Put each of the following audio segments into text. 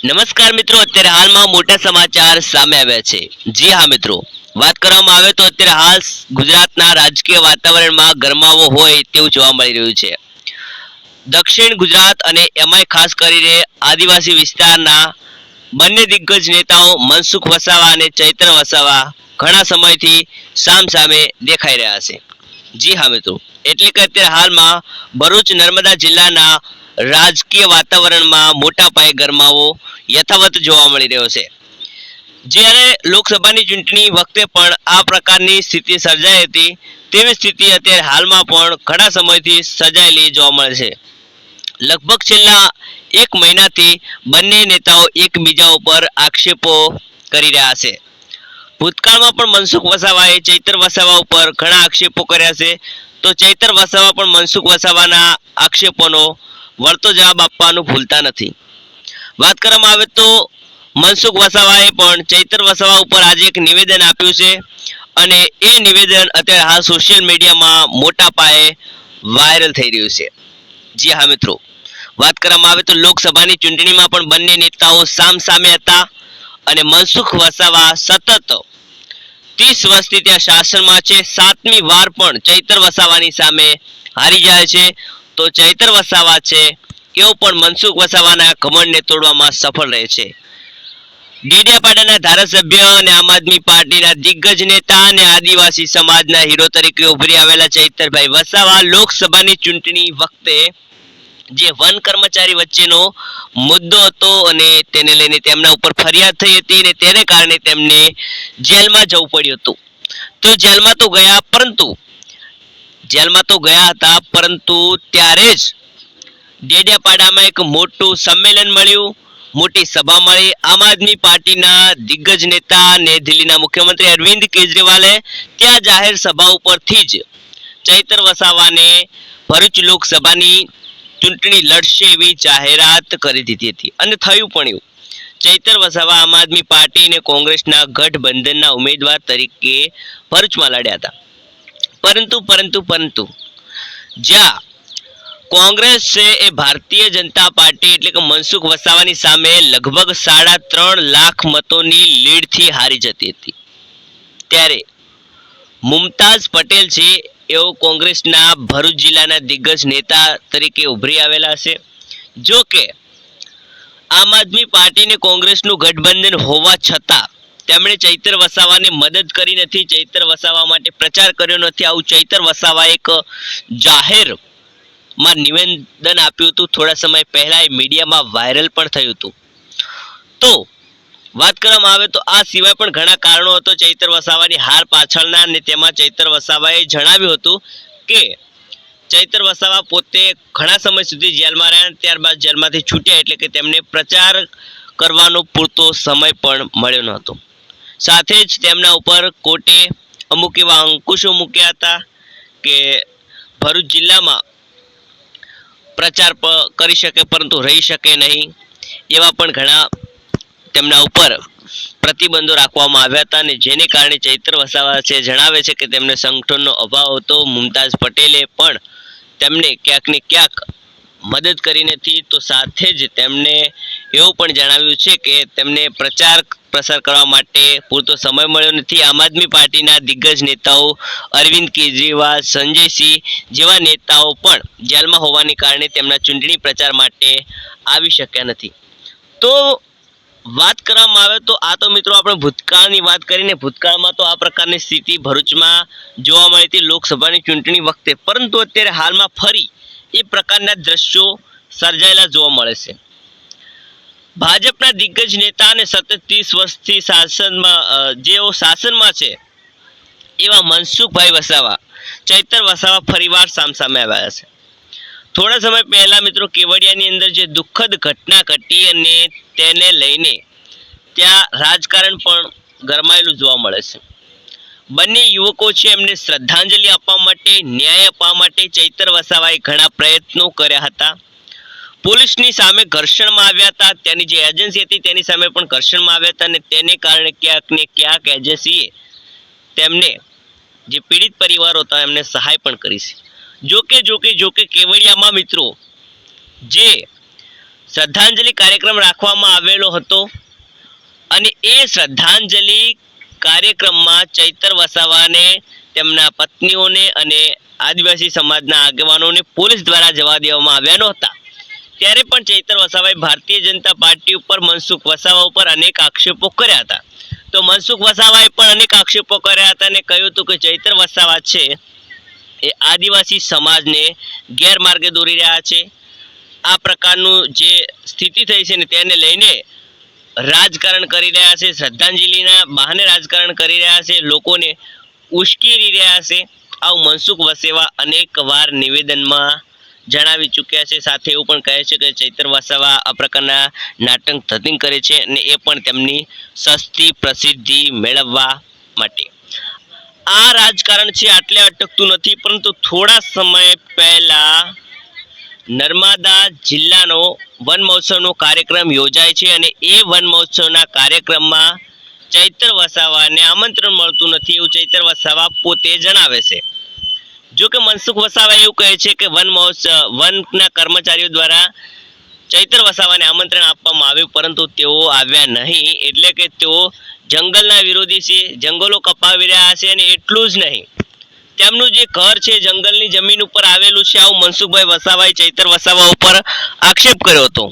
નમસ્કાર મિત્રો, અત્યારે હાલમાં મોટા સમાચાર સામે આવ્યા છે। જી હા મિત્રો, વાત કરવામાં આવે તો અત્યારે હાલ ગુજરાતના રાજકીય વાતાવરણમાં ગરમાવો હોય તેવું જોવા મળી રહ્યું છે। દક્ષિણ ગુજરાત અને એમાંય ખાસ કરીને આદિવાસી વિસ્તારના બંને દિગ્ગજ નેતાઓ મનસુખ વસાવા અને ચૈત્ર વસાવા ઘણા સમયથી સામસામે દેખાઈ રહ્યા છે। જી હા મિત્રો, એટલે કે અત્યારે હાલમાં ભરૂચ નર્મદા જિલ્લાના રાજકીય વાતાવરણમાં મોટા પાયે ગરમાવો યથાવત જોવા મળી રહ્યો છે। જ્યારે લોકસભાની ચૂંટણી વખતે પણ આ પ્રકારની સ્થિતિ સર્જાઈ હતી, તેવી સ્થિતિ અત્યારે હાલમાં પણ ઘણા સમયથી સર્જાયેલી જોવા મળે છે। લગભગ છેલ્લા એક મહિનાથી બંને નેતાઓ એકબીજા ઉપર આક્ષેપો કરી રહ્યા છે। ભૂતકાળમાં પણ મનસુખ વસાવાએ ચૈત્ર વસાવા ઉપર ઘણા આક્ષેપો કર્યા છે, તો ચૈત્ર વસાવા પણ મનસુખ વસાવાના આક્ષેપોનો વળતો જવાબ આપવાનું ભૂલતા નથી। વાત કરવામાં આવે તો મનસુખ વસાવાએ પણ ચૈત્ર વસાવા ઉપર આજે એક નિવેદન આપ્યું છે અને એ નિવેદન અત્યારે હાલ સોશિયલ મીડિયામાં મોટા પાયે વાયરલ થઈ રહ્યું છે। જી હા મિત્રો, વાત કરવામાં આવે તો લોકસભાની ચૂંટણીમાં પણ બંને નેતાઓ સામસામે હતા અને મનસુખ વસાવા સતત 30 વર્ષથી ત્યાં શાસનમાં છે, 7મી વાર પણ ચૈત્ર વસાવાની સામે હારી જાય છે, તો ચૈત્ર વસાવા છે એઓ પણ મનસુખ વસાવાના ઘમંડને તોડવામાં સફળ રહે છે। ડેડિયાપાડાના ધારાસભ્ય અને આમ આદમી પાર્ટીના દિગ્ગજ નેતા અને આદિવાસી સમાજના હીરો તરીકે ઉભરી આવેલા ચૈતરભાઈ વસાવા લોકસભાની ચૂંટણી વખતે જે વન કર્મચારી વચ્ચેનો મુદ્દો હતો અને તેને લઈને તેમના ઉપર ફરિયાદ થઈ હતી અને તેને કારણે તેમને જેલમાં જવું પડ્યું હતું। તો જેલમાં તો ગયા હતા, પરંતુ ત્યારે જ ડેડિયાપાડામાં એક મોટું સંમેલન મળ્યું, મોટી સભા મળી। આમ આદમી પાર્ટીના દિગ્ગજ નેતા અને દિલ્હીના મુખ્યમંત્રી અરવિંદ કેજરીવાલે ત્યાં જાહેર સભા ઉપરથી જ ચૈત્ર વસાવાને ભરૂચ લોકસભાની ચૂંટણી લડશે એવી જાહેરાત કરી દીધી હતી અને થયું પણ એવું। ચૈત્ર વસાવા આમ આદમી પાર્ટી અને કોંગ્રેસના ગઠબંધનના ઉમેદવાર તરીકે ભરૂચમાં લડ્યા હતા, પરંતુ જ્યાં કોંગ્રેસ છે એ ભારતીય જનતા પાર્ટી એટલે કે મનસુખ વસાવાની સામે લગભગ 3.5 લાખ મતોની લીડથી હારી જતી હતી, ત્યારે મુમતાઝ પટેલ છે એઓ કોંગ્રેસના ભરૂચ જિલ્લાના દિગ્ગજ નેતા તરીકે ઉભરી આવેલા છે। જો કે આમ આદમી પાર્ટી અને કોંગ્રેસનું ગઠબંધન હોવા છતાં તેમણે ચૈત્ર વસાવાને મદદ કરી નથી, ચૈત્ર વસાવા માટે પ્રચાર કર્યો નથી। આવું ચૈત્ર વસાવા એક જાહેરમાં નિવેદન આપ્યું હતું, થોડા સમય પહેલા એ મીડિયામાં વાયરલ પણ થયું હતું। તો વાત કરવામાં આવે તો આ સિવાય પણ ઘણા કારણો હતો ચૈત્ર વસાવાની હાર પાછળના, અને તેમાં ચૈત્ર વસાવાએ જણાવ્યું હતું કે ચૈત્ર વસાવા પોતે ઘણા સમય સુધી જેલમાં રહ્યા, ત્યારબાદ જેલમાંથી છૂટ્યા એટલે કે તેમને પ્રચાર કરવાનો પૂરતો સમય પણ મળ્યો નહોતો। સાથે જ તેમના ઉપર કોર્ટે અમુક એવા અંકુશો મૂક્યા હતા કે ભરૂચ જિલ્લામાં પ્રચાર કરી શકે પરંતુ રહી શકે નહીં, એવા પણ ઘણા તેમના ઉપર પ્રતિબંધો રાખવામાં આવ્યા હતા, અને જેને કારણે ચૈત્ર વસાવા છે જણાવે છે કે તેમને સંગઠનનો અભાવ હતો। મુમતાઝ પટેલે પણ તેમને ક્યાંક ને ક્યાંક મદદ કરી નથી, તો સાથે જ તેમને એવું પણ જણાવ્યું છે કે તેમને પ્રસાર કરવા માટે પૂરતો સમય મળ્યો નથી। આમ આદમી પાર્ટીના દિગ્ગજ નેતાઓ અરવિંદ કેજરીવાલ, સંજયસિંહ જેવા નેતાઓ પણ જેલમાં હોવાને કારણે તેમના ચૂંટણી પ્રચાર માટે આવી શક્યા નથી। તો વાત કરવામાં આવે તો આ તો મિત્રો આપણે ભૂતકાળની વાત કરીને, ભૂતકાળમાં તો આ પ્રકારની સ્થિતિ ભરૂચમાં જોવા મળી હતી લોકસભાની ચૂંટણી વખતે, પરંતુ અત્યારે હાલમાં ફરી એ પ્રકારના દ્રશ્યો સર્જાયેલા જોવા મળે છે। ભાજપના દિગ્ગજ નેતા અને સતત 30 વર્ષથી શાસનમાં છે એવા મનસુખભાઈ વસાવા, ચૈત્ર વસાવા ફરીવાર સામસામે આવ્યા છે। થોડા સમય પહેલા મિત્રો કેવડિયાની અંદર જે દુઃખદ ઘટના ઘટી અને તેને લઈને ત્યાં રાજકારણ પણ ગરમાયેલું જોવા મળે છે। બંને યુવકો છે એમને શ્રદ્ધાંજલિ આપવા માટે, ન્યાય આપવા માટે ચૈત્ર વસાવાએ ઘણા પ્રયત્નો કર્યા હતા। પોલીસની સામે ઘર્ષણમાં આવ્યા હતા, ત્યાંની જે એજન્સી હતી તેની સામે પણ ઘર્ષણમાં આવ્યા હતા, અને તેને કારણે ક્યાંક ને ક્યાંક એજન્સીએ તેમને જે પીડિત પરિવારો હતા એમને સહાય પણ કરી છે। જોકે કેવડિયામાં મિત્રો જે શ્રદ્ધાંજલિ કાર્યક્રમ રાખવામાં આવેલો હતો અને એ શ્રદ્ધાંજલિ કાર્યક્રમમાં ચૈતર વસાવાને તેમના પત્નીઓને અને આદિવાસી સમાજના આગેવાનોને પોલીસ દ્વારા જવા દેવામાં આવ્યા નહોતા. ત્યારે પણ ચૈતર વસાવાએ ભારતીય જનતા પાર્ટી ઉપર મનસુખ વસાવા ઉપર અનેક આક્ષેપો કર્યા હતા. તો મનસુખ વસાવાએ પણ અનેક આક્ષેપો કર્યા હતા અને કહ્યું હતું કે ચૈતર વસાવા છે એ આદિવાસી સમાજને ગેરમાર્ગે દોરી રહ્યા છે. આ પ્રકારનું જે સ્થિતિ થઈ છે ને તેને લઈને રાજકારણ કરી રહ્યા છે, શ્રદ્ધાંજલિના બહાને રાજકારણ કરી રહ્યા છે, લોકોને ઉશ્કેરી રહ્યા છે. આવું મનસુખ વસાવા અનેક વાર નિવેદનમાં જણાવી ચૂક્યા છે. સાથે એવું પણ કહે છે કે ચૈતર વસાવા આ પ્રકારના નાટક ધતિંગ કરે છે અને એ પણ તેમની સસ્તી પ્રસિદ્ધિ મેળવવા માટે. આ રાજકારણ છે આટલે અટકતું નથી, પરંતુ થોડા સમય પહેલા નર્મદા જિલ્લાનો વન મહોત્સવનો કાર્યક્રમ યોજાય છે અને એ વન મહોત્સવના કાર્યક્રમમાં ચૈતર વસાવાને આમંત્રણ મળતું નથી એવું ચૈતર વસાવા પોતે જણાવે છે. જો કે મનસુખ વસાવા એવું કહે છે કે વનના કર્મચારીઓ દ્વારા ચૈતર વસાવાને આમંત્રણ આપવામાં આવ્યું, પરંતુ તેઓ આવ્યા નહીં. એટલે કે તેઓ જંગલના વિરોધી છે, જંગલો કપાવી રહ્યા છે અને એટલું જ નહીં, તેમનું જે ઘર છે જંગલની જમીન ઉપર આવેલું છે. આવું મનસુખભાઈ વસાવાએ ચૈતર વસાવા ઉપર આક્ષેપ કર્યો હતો.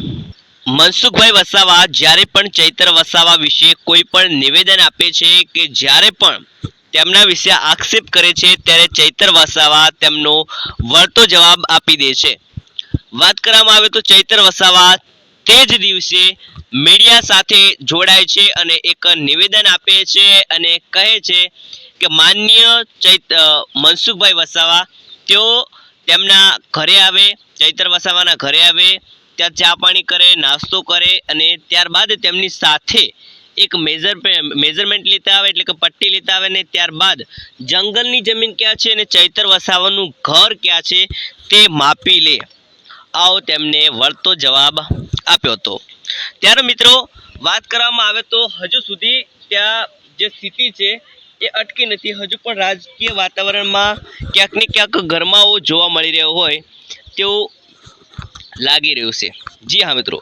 મનસુખભાઈ વસાવા જ્યારે પણ ચૈતર વસાવા વિશે કોઈ પણ નિવેદન આપે છે કે જ્યારે પણ તેમના વિશે આક્ષેપ કરે છે ત્યારે ચૈતર વસાવા તેમનો વળતો જવાબ આપી દે છે. વાત કરવામાં આવે તો ચૈતર વસાવા તે જ દિવસે મીડિયા સાથે જોડાય છે અને એક નિવેદન આપે છે અને કહે છે કે માન્ય મનસુખભાઈ વસાવા તેઓ તેમના ઘરે આવે, ચૈતર વસાવાના ઘરે આવે, ત્યાં ચા પાણી કરે, નાસ્તો કરે અને ત્યારબાદ તેમની સાથે એક મેઝરમેન્ટ લેતા આવે, એટલે કે પટ્ટી લેતા આવે ને ત્યારબાદ જંગલની જમીન ક્યાં છે અને ચૈતર વસાવાનું ઘર ક્યાં છે તે માપી લે. આવો તેમને વળતો જવાબ આપ્યો હતો. ત્યારે મિત્રો વાત કરવામાં આવે તો હજુ સુધી ત્યાં જે સ્થિતિ છે એ અટકી નથી. હજુ પણ રાજકીય વાતાવરણમાં ક્યાંક ને ક્યાંક ગરમાવો જોવા મળી રહ્યો હોય તેવું લાગી રહ્યું છે. જી હા મિત્રો,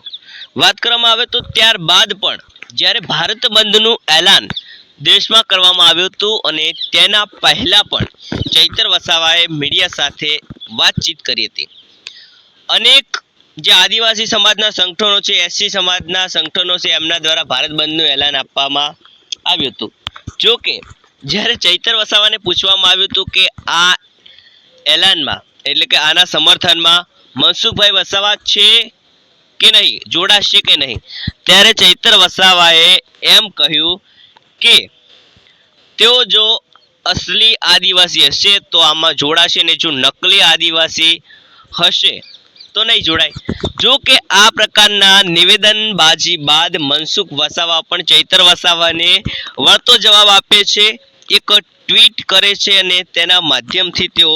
વાત કરવામાં આવે તો ત્યારબાદ પણ જ્યારે ભારત બંધનું એલાન દેશમાં કરવામાં આવ્યું હતું અને તેના પહેલા પણ ચૈતર વસાવાએ મીડિયા સાથે વાતચીત કરી હતી. અનેક જે આદિવાસી સમાજના સંગઠનો છે, એસસી સમાજના સંગઠનો છે, એમના દ્વારા ભારત બંધનું એલાન આપવામાં આવ્યું હતું. જો કે જ્યારે ચૈતર વસાવાને પૂછવામાં આવ્યું હતું કે આ એલાનમાં એટલે કે આના સમર્થનમાં મનસુખભાઈ વસાવા છે કે નહીં, જોડાશે કે નહીં, ત્યારે ચૈતર વસાવાએ એમ કહ્યું કે તેઓ જો અસલી આદિવાસી હશે તો આમાં જોડાશે ને જો નકલી આદિવાસી હશે તો નહીં જોડાય. જો કે આ પ્રકારના નિવેદનબાજી બાદ મનસુખ વસાવા પણ ચૈતર વસાવાને વળતો જવાબ આપે છે, એક ટ્વીટ કરે છે અને તેના માધ્યમથી તેઓ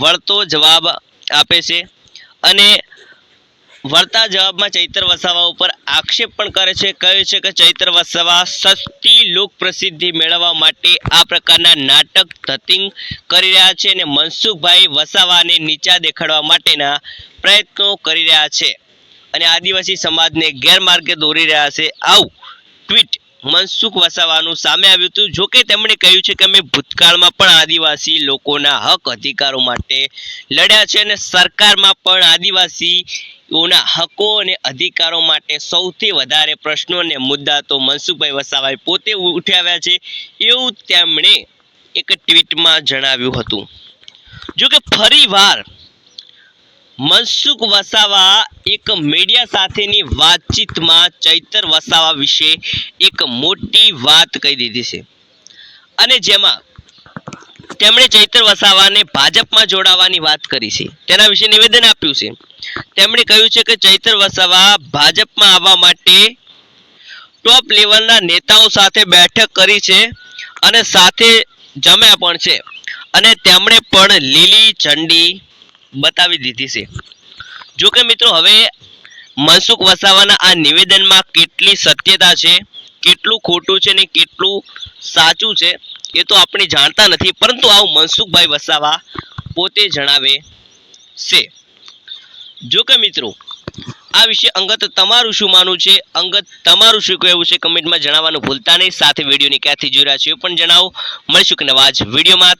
વળતો જવાબ આપે છે અને વળતા જવાબમાં ચૈતર વસાવા ઉપર આક્ષેપ પણ કરે છે. કહે છે કે ચૈતર વસાવા સસ્તી લોક પ્રસિદ્ધિ મેળવવા માટે આ પ્રકારના નાટક ધતિંગ કરી રહ્યા છે અને મનસુખભાઈ વસાવાને નીચા દેખાડવા માટેના પ્રયત્નો કરી રહ્યા છે અને આદિવાસી સમાજને ગેરમાર્ગે દોરી રહ્યા છે. આવું ટ્વીટ મનસુખ વસાવાનું સામે આવ્યું હતું. જોકે તેમણે કહ્યું છે કે અમે ભૂતકાળમાં પણ આદિવાસી લોકોના હક અધિકારો માટે લડ્યા છે અને સરકારમાં પણ આદિવાસીઓના હકો અને અધિકારો માટે સૌથી વધારે પ્રશ્નો અને મુદ્દા તો મનસુખભાઈ વસાવાએ પોતે ઉઠાવ્યા છે, એવું તેમણે એક ટ્વીટમાં જણાવ્યું હતું. જોકે ફરીવાર મનસુખ વસાવા એક મીડિયા સાથેની વાતચીતમાં ચૈતર વસાવા વિશે એક મોટી વાત કહી દીધી છે અને જેમાં તેમણે ચૈતર વસાવાને ભાજપમાં જોડાવાની વાત કરી છે. તેના વિશે નિવેદન આપ્યું છે. તેમણે કહ્યું છે કે ચૈતર વસાવા ભાજપમાં આવવા માટે ટોપ લેવલના નેતાઓ સાથે બેઠક કરી છે અને સાથે જમ્યા પણ છે અને તેમણે પણ લીલી ઝંડી બતાવી દીધી છે. જો કે મિત્રો હવે મનસુખ વસાવાના આ નિવેદનમાં કેટલી સત્યતા છે, કેટલું ખોટું છે ને કેટલું સાચું છે એ તો આપણે જાણતા નથી, પરંતુ આવું મનસુખભાઈ વસાવા પોતે જણાવે છે. જો કે મિત્રો આ વિશે અંગત તમારું શું માનવું છે, અંગત તમારું શું કહેવું છે, કમેન્ટમાં જણાવવાનું ભૂલતા નહીં. સાથે વિડીયોની ક્યાંથી જોઈ રહ્યા છો એ પણ જણાવો. મળીશું કે નવા જ વિડીયોમાં.